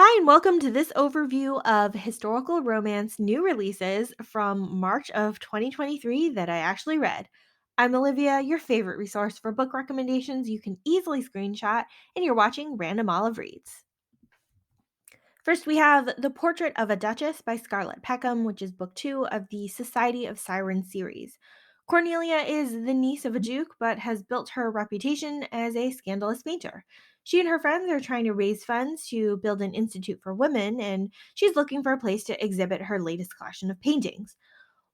Hi, and welcome to this overview of historical romance new releases from March of 2023 that I actually read. I'm Olivia, your favorite resource for book recommendations you can easily screenshot, and you're watching Random Olive Reads. First, we have The Portrait of a Duchess by SCARLETT PECKHAM, which is book 2 of the Society of Sirens series. Cornelia is the niece of a duke, but has built her reputation as a scandalous painter. She and her friends are trying to raise funds to build an institute for women, and she's looking for a place to exhibit her latest collection of paintings.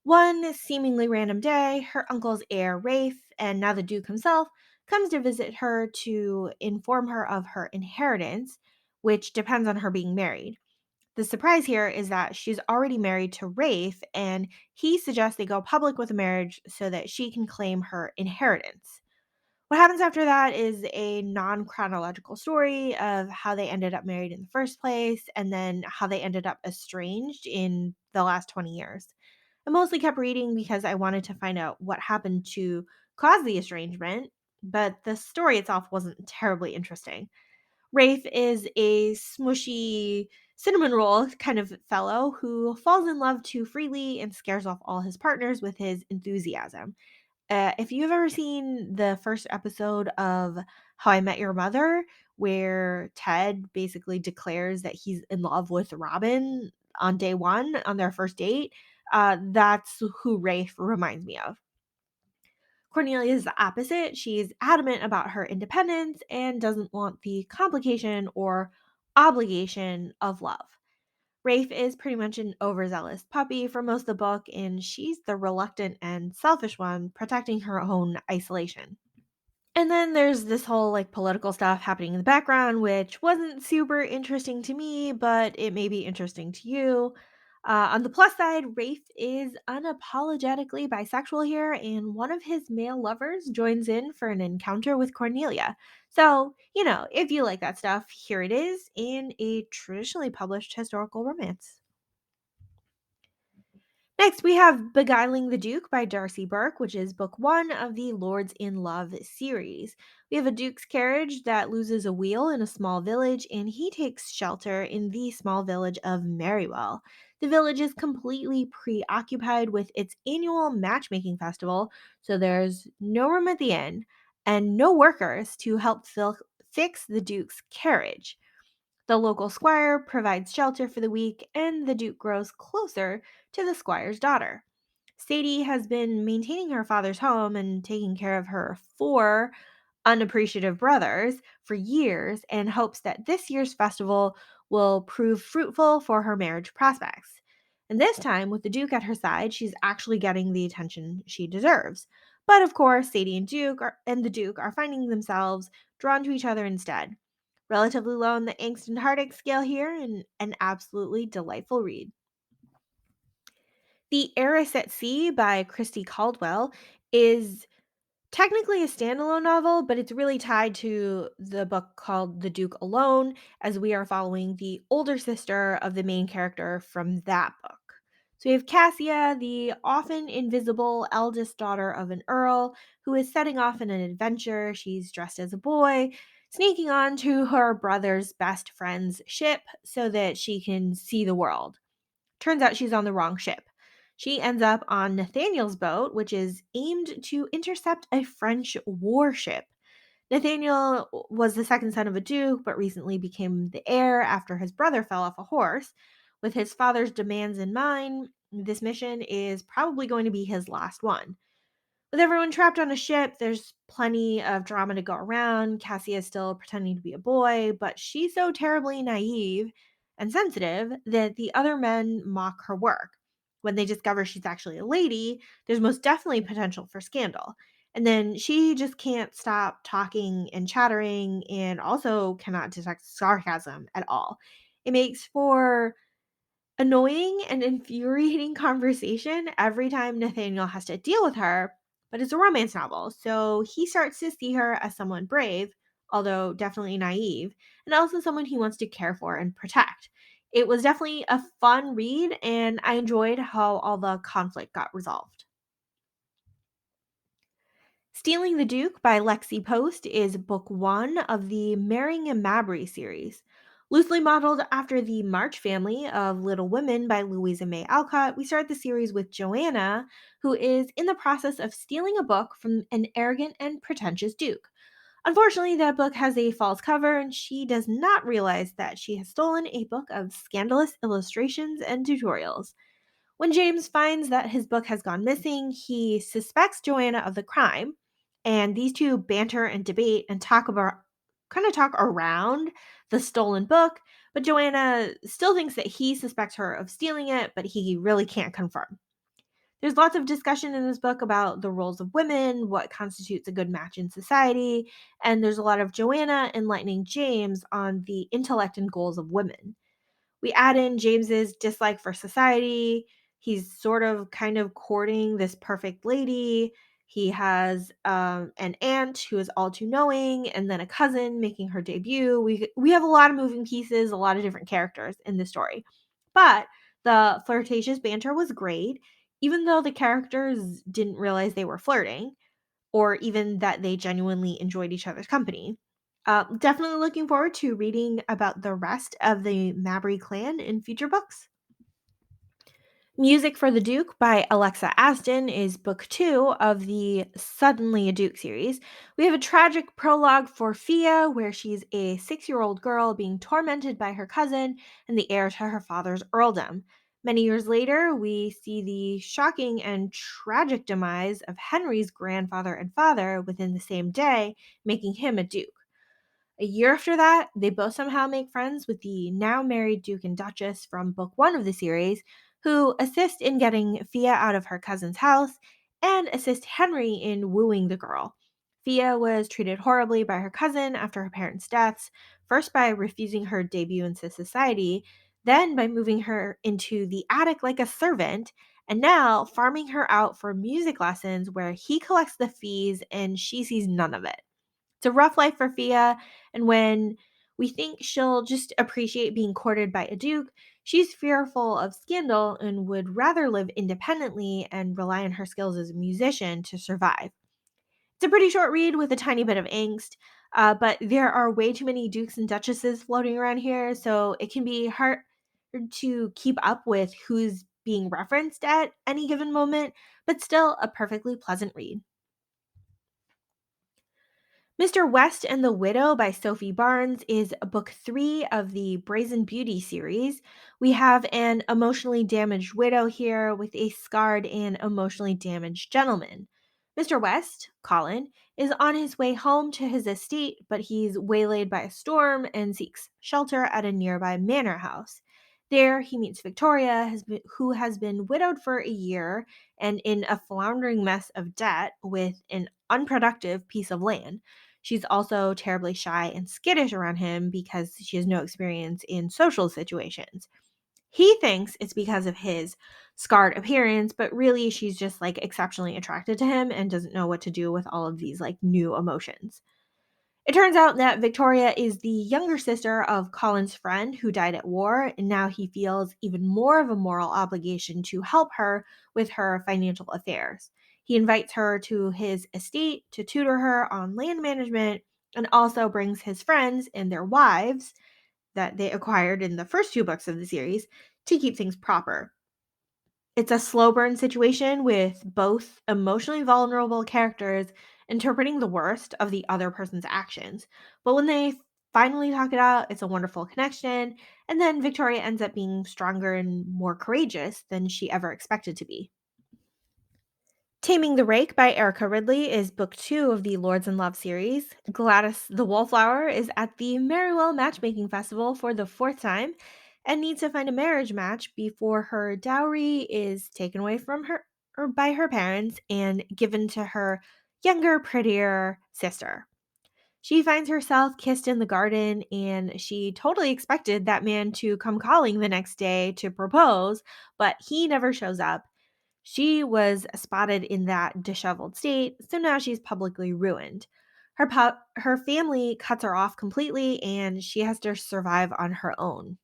One seemingly random day, her uncle's heir, Rafe, and now the Duke himself, comes to visit her to inform her of her inheritance, which depends on her being married. The surprise here is that she's already married to Rafe, and he suggests they go public with the marriage so that she can claim her inheritance. What happens after that is a non chronological story of how they ended up married in the first place and then how they ended up estranged in the last 20 years. I mostly kept reading because I wanted to find out what happened to cause the estrangement, but the story itself wasn't terribly interesting. Rafe is a smushy cinnamon roll kind of fellow who falls in love too freely and scares off all his partners with his enthusiasm. If you've ever seen the first episode of How I Met Your Mother, where Ted basically declares that he's in love with Robin on day one on their first date, that's who Rafe reminds me of. Cornelia is the opposite. She's adamant about her independence and doesn't want the complication or obligation of love. Rafe is pretty much an overzealous puppy for most of the book, and she's the reluctant and selfish one, protecting her own isolation. And then there's this whole political stuff happening in the background, which wasn't super interesting to me, but it may be interesting to you. On the plus side, Rafe is unapologetically bisexual here, and one of his male lovers joins in for an encounter with Cornelia. So, if you like that stuff, here it is in a traditionally published historical romance. Next, we have Beguiling the Duke by Darcy Burke, which is book 1 of the Lords in Love series. We have a duke's carriage that loses a wheel in a small village, and he takes shelter in the small village of Merrywell. The village is completely preoccupied with its annual matchmaking festival, so there's no room at the inn and no workers to help fix the duke's carriage. The local squire provides shelter for the week, and the Duke grows closer to the squire's daughter. Sadie has been maintaining her father's home and taking care of her 4 unappreciative brothers for years and hopes that this year's festival will prove fruitful for her marriage prospects. And this time, with the Duke at her side, she's actually getting the attention she deserves. But of course, Sadie and the Duke are finding themselves drawn to each other instead. Relatively low on the angst and heartache scale here, and an absolutely delightful read. The Heiress at Sea by CHRISTI Caldwell is technically a standalone novel, but it's really tied to the book called The Duke Alone, as we are following the older sister of the main character from that book. So we have Cassia, the often invisible eldest daughter of an earl, who is setting off on an adventure. She's dressed as a boy, sneaking onto her brother's best friend's ship so that she can see the world. Turns out she's on the wrong ship. She ends up on Nathaniel's boat, which is aimed to intercept a French warship. Nathaniel was the second son of a duke, but recently became the heir after his brother fell off a horse. With his father's demands in mind, this mission is probably going to be his last one. With everyone trapped on a ship, there's plenty of drama to go around. Cassie is still pretending to be a boy, but she's so terribly naive and sensitive that the other men mock her work. When they discover she's actually a lady, there's most definitely potential for scandal. And then she just can't stop talking and chattering and also cannot detect sarcasm at all. It makes for annoying and infuriating conversation every time Nathaniel has to deal with her, but it's a romance novel, so he starts to see her as someone brave, although definitely naive, and also someone he wants to care for and protect. It was definitely a fun read, and I enjoyed how all the conflict got resolved. Stealing the Duke by Lexi Post is book 1 of the Marrying a Mabry series. Loosely modeled after the March family of Little Women by Louisa May Alcott, we start the series with Joanna, who is in the process of stealing a book from an arrogant and pretentious duke. Unfortunately, that book has a false cover, and she does not realize that she has stolen a book of scandalous illustrations and tutorials. When James finds that his book has gone missing, he suspects Joanna of the crime, and these two banter and debate and talk around the stolen book, but Joanna still thinks that he suspects her of stealing it, but he really can't confirm. There's lots of discussion in this book about the roles of women, what constitutes a good match in society, and there's a lot of Joanna enlightening James on the intellect and goals of women. We add in James's dislike for society. He's sort of kind of courting this perfect lady. He has an aunt who is all too knowing, and then a cousin making her debut. We have a lot of moving pieces, a lot of different characters in this story. But the flirtatious banter was great, even though the characters didn't realize they were flirting or even that they genuinely enjoyed each other's company. Definitely looking forward to reading about the rest of the Mabry clan in future books. Music for the Duke by Alexa Aston is book 2 of the Suddenly a Duke series. We have a tragic prologue for Fia, where she's a 6-year-old girl being tormented by her cousin and the heir to her father's earldom. Many years later, we see the shocking and tragic demise of Henry's grandfather and father within the same day, making him a duke. A year after that, they both somehow make friends with the now married Duke and Duchess from book 1 of the series, who assist in getting Fia out of her cousin's house and assist Henry in wooing the girl. Fia was treated horribly by her cousin after her parents' deaths, first by refusing her debut into society, then by moving her into the attic like a servant, and now farming her out for music lessons where he collects the fees and she sees none of it. It's a rough life for Fia, and when we think she'll just appreciate being courted by a duke, she's fearful of scandal and would rather live independently and rely on her skills as a musician to survive. It's a pretty short read with a tiny bit of angst, but there are way too many dukes and duchesses floating around here, so it can be hard to keep up with who's being referenced at any given moment, but still a perfectly pleasant read. Mr. West and the Widow by Sophie Barnes is book 3 of the Brazen Beauty series. We have an emotionally damaged widow here with a scarred and emotionally damaged gentleman. Mr. West, Colin, is on his way home to his estate, but he's waylaid by a storm and seeks shelter at a nearby manor house. There, he meets Victoria, who has been widowed for a year and in a floundering mess of debt with an unproductive piece of land. She's also terribly shy and skittish around him because she has no experience in social situations. He thinks it's because of his scarred appearance, but really she's just like exceptionally attracted to him and doesn't know what to do with all of these like new emotions. It turns out that Victoria is the younger sister of Colin's friend who died at war, and now he feels even more of a moral obligation to help her with her financial affairs. He invites her to his estate to tutor her on land management and also brings his friends and their wives that they acquired in the first 2 books of the series to keep things proper. It's a slow burn situation with both emotionally vulnerable characters interpreting the worst of the other person's actions. But when they finally talk it out, it's a wonderful connection. And then Victoria ends up being stronger and more courageous than she ever expected to be. Taming the Rake by Erica Ridley is book 2 of the Lords in Love series. Gladys the Wallflower is at the Merrywell Matchmaking Festival for the 4th time and needs to find a marriage match before her dowry is taken away from her or by her parents and given to her younger, prettier sister. She finds herself kissed in the garden, and she totally expected that man to come calling the next day to propose, but he never shows up. She was spotted in that disheveled state, so now she's publicly ruined. Her family cuts her off completely, and she has to survive on her own.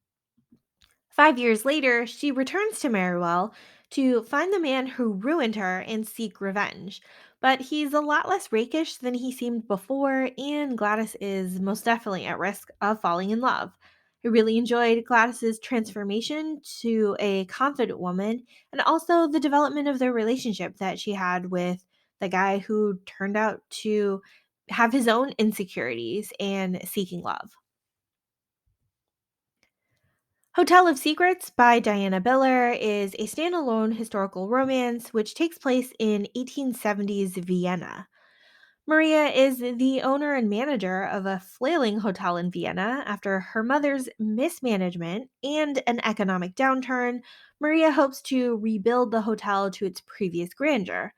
5 years later, she returns to Merrywell to find the man who ruined her and seek revenge. But he's a lot less rakish than he seemed before, and Gladys is most definitely at risk of falling in love. I really enjoyed Gladys's transformation to a confident woman and also the development of their relationship that she had with the guy who turned out to have his own insecurities and seeking love. Hotel of Secrets by Diana Biller is a standalone historical romance which takes place in 1870s Vienna. Maria is the owner and manager of a flailing hotel in Vienna. After her mother's mismanagement and an economic downturn, Maria hopes to rebuild the hotel to its previous grandeur.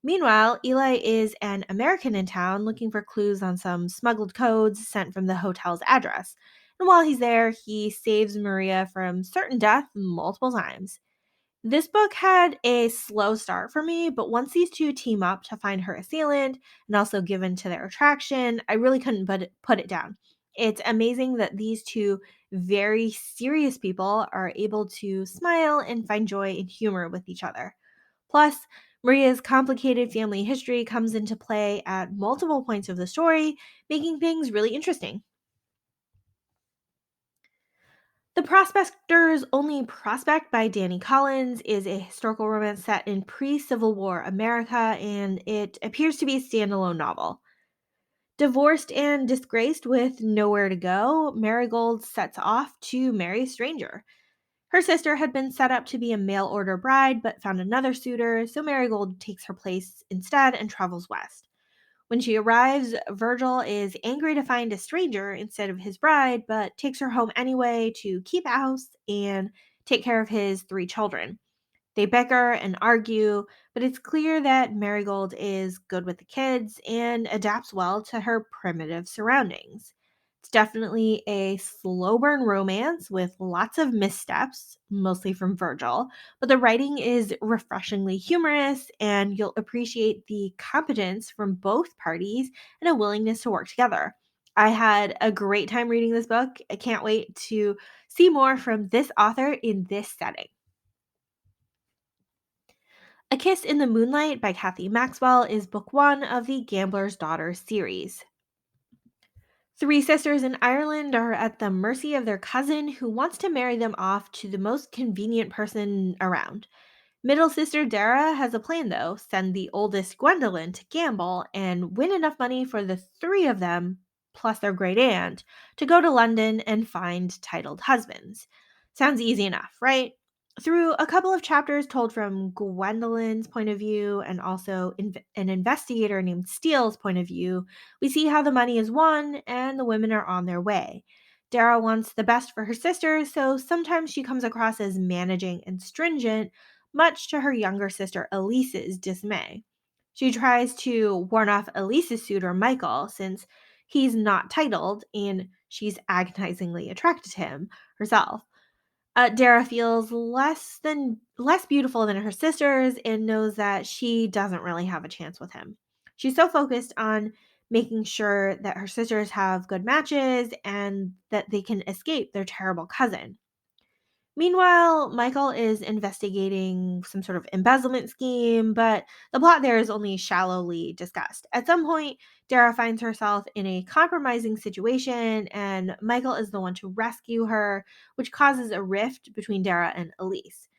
Meanwhile, Eli is an American in town looking for clues on some smuggled codes sent from the hotel's address. And while he's there, he saves Maria from certain death multiple times. This book had a slow start for me, but once these two team up to find her assailant and also give in to their attraction, I really couldn't put it down. It's amazing that these two very serious people are able to smile and find joy and humor with each other. Plus, Maria's complicated family history comes into play at multiple points of the story, making things really interesting. The Prospector's Only Prospect by Danny Collins is a historical romance set in pre Civil War America, and it appears to be a standalone novel. Divorced and disgraced with nowhere to go, Marigold sets off to marry a stranger. Her sister had been set up to be a mail order bride but found another suitor, so Marigold takes her place instead and travels west. When she arrives, Virgil is angry to find a stranger instead of his bride, but takes her home anyway to keep house and take care of his three children. They bicker and argue, but it's clear that Marigold is good with the kids and adapts well to her primitive surroundings. It's definitely a slow burn romance with lots of missteps, mostly from Virgil, but the writing is refreshingly humorous and you'll appreciate the competence from both parties and a willingness to work together. I had a great time reading this book. I can't wait to see more from this author in this setting. A Kiss in the Moonlight by Cathy Maxwell is book one of the Gambler's Daughter series. Three sisters in Ireland are at the mercy of their cousin who wants to marry them off to the most convenient person around. Middle sister Dara has a plan though: send the oldest Gwendolyn to gamble and win enough money for the three of them, plus their great aunt, to go to London and find titled husbands. Sounds easy enough, right? Through a couple of chapters told from Gwendolyn's point of view and also an investigator named Steele's point of view, we see how the money is won and the women are on their way. Dara wants the best for her sister, so sometimes she comes across as managing and stringent, much to her younger sister Elise's dismay. She tries to warn off Elise's suitor Michael since he's not titled and she's agonizingly attracted to him herself. Dara feels less beautiful than her sisters and knows that she doesn't really have a chance with him. She's so focused on making sure that her sisters have good matches and that they can escape their terrible cousin. Meanwhile, Michael is investigating some sort of embezzlement scheme, but the plot there is only shallowly discussed. At some point, Dara finds herself in a compromising situation, and Michael is the one to rescue her, which causes a rift between Dara and Elise.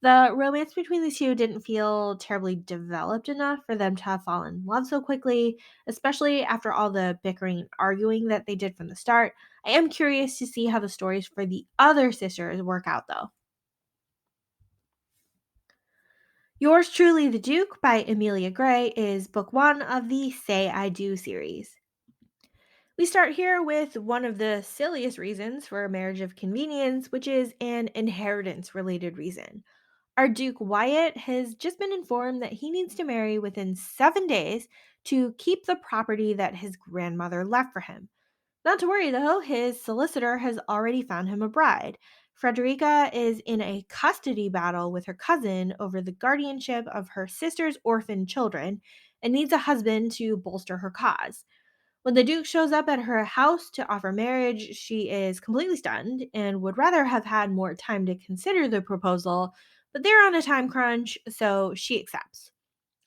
The romance between the two didn't feel terribly developed enough for them to have fallen in love so quickly, especially after all the bickering and arguing that they did from the start. I am curious to see how the stories for the other sisters work out, though. Yours Truly, The Duke by Amelia Gray is book one of the Say I Do series. We start here with one of the silliest reasons for a marriage of convenience, which is an inheritance related reason. Our Duke Wyatt has just been informed that he needs to marry within 7 days to keep the property that his grandmother left for him. Not to worry though, his solicitor has already found him a bride. Frederica is in a custody battle with her cousin over the guardianship of her sister's orphaned children and needs a husband to bolster her cause. When the Duke shows up at her house to offer marriage, she is completely stunned and would rather have had more time to consider the proposal, but they're on a time crunch, so she accepts.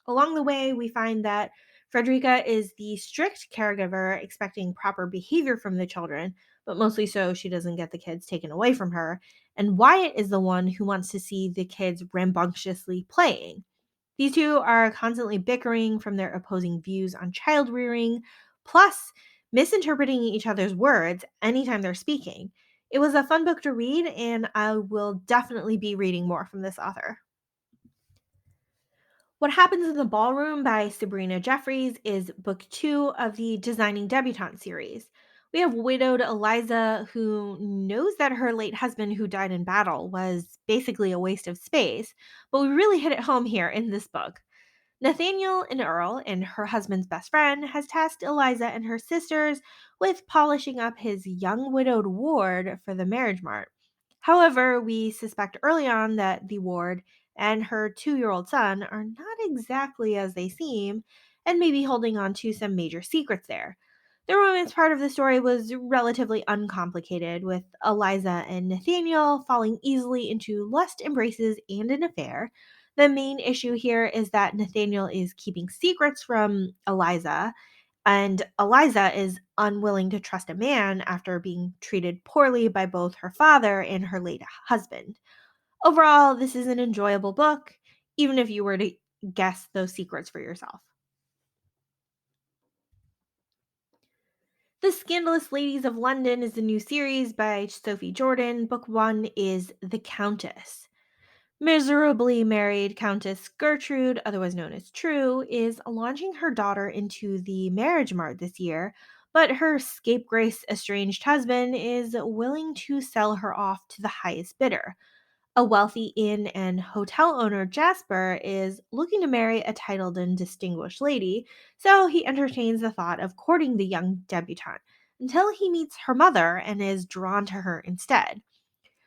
Along the way, we find that Frederica is the strict caregiver, expecting proper behavior from the children, but mostly so she doesn't get the kids taken away from her. And Wyatt is the one who wants to see the kids rambunctiously playing. These two are constantly bickering from their opposing views on child rearing, plus misinterpreting each other's words anytime they're speaking. It was a fun book to read, and I will definitely be reading more from this author. What Happens in the Ballroom by Sabrina Jeffries is book 2 of the Designing Debutante series. We have widowed Eliza, who knows that her late husband, who died in battle, was basically a waste of space, but we really hit it home here in this book. Nathaniel, an earl and her husband's best friend, has tasked Eliza and her sisters with polishing up his young widowed ward for the marriage mart. However, we suspect early on that the ward and her 2-year-old son are not exactly as they seem and may be holding on to some major secrets there. The romance part of the story was relatively uncomplicated, with Eliza and Nathaniel falling easily into lust embraces and an affair. The main issue here is that Nathaniel is keeping secrets from Eliza, and Eliza is unwilling to trust a man after being treated poorly by both her father and her late husband. Overall, this is an enjoyable book, even if you were to guess those secrets for yourself. The Scandalous Ladies of London is a new series by Sophie Jordan. Book 1 is The Countess. Miserably married Countess Gertrude, otherwise known as True, is launching her daughter into the marriage mart this year, but her scapegrace estranged husband is willing to sell her off to the highest bidder. A wealthy inn and hotel owner, Jasper, is looking to marry a titled and distinguished lady, so he entertains the thought of courting the young debutante until he meets her mother and is drawn to her instead.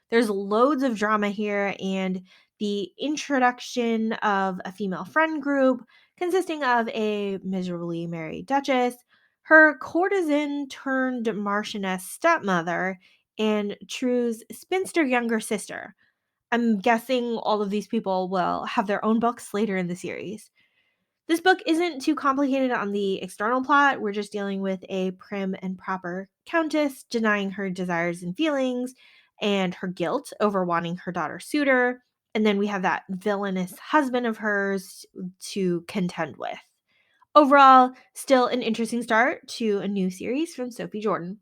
There's loads of drama here, and the introduction of a female friend group consisting of a miserably married Duchess, her courtesan turned Marchioness stepmother, and True's spinster younger sister. I'm guessing all of these people will have their own books later in the series. This book isn't too complicated on the external plot. We're just dealing with a prim and proper countess denying her desires and feelings and her guilt over wanting her daughter's suitor. And then we have that villainous husband of hers to contend with. Overall, still an interesting start to a new series from Sophie Jordan.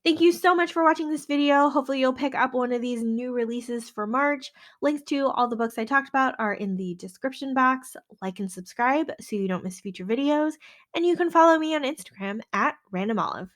Thank you so much for watching this video. Hopefully you'll pick up one of these new releases for March. Links to all the books I talked about are in the description box. Like and subscribe so you don't miss future videos. And you can follow me on Instagram at randomolive.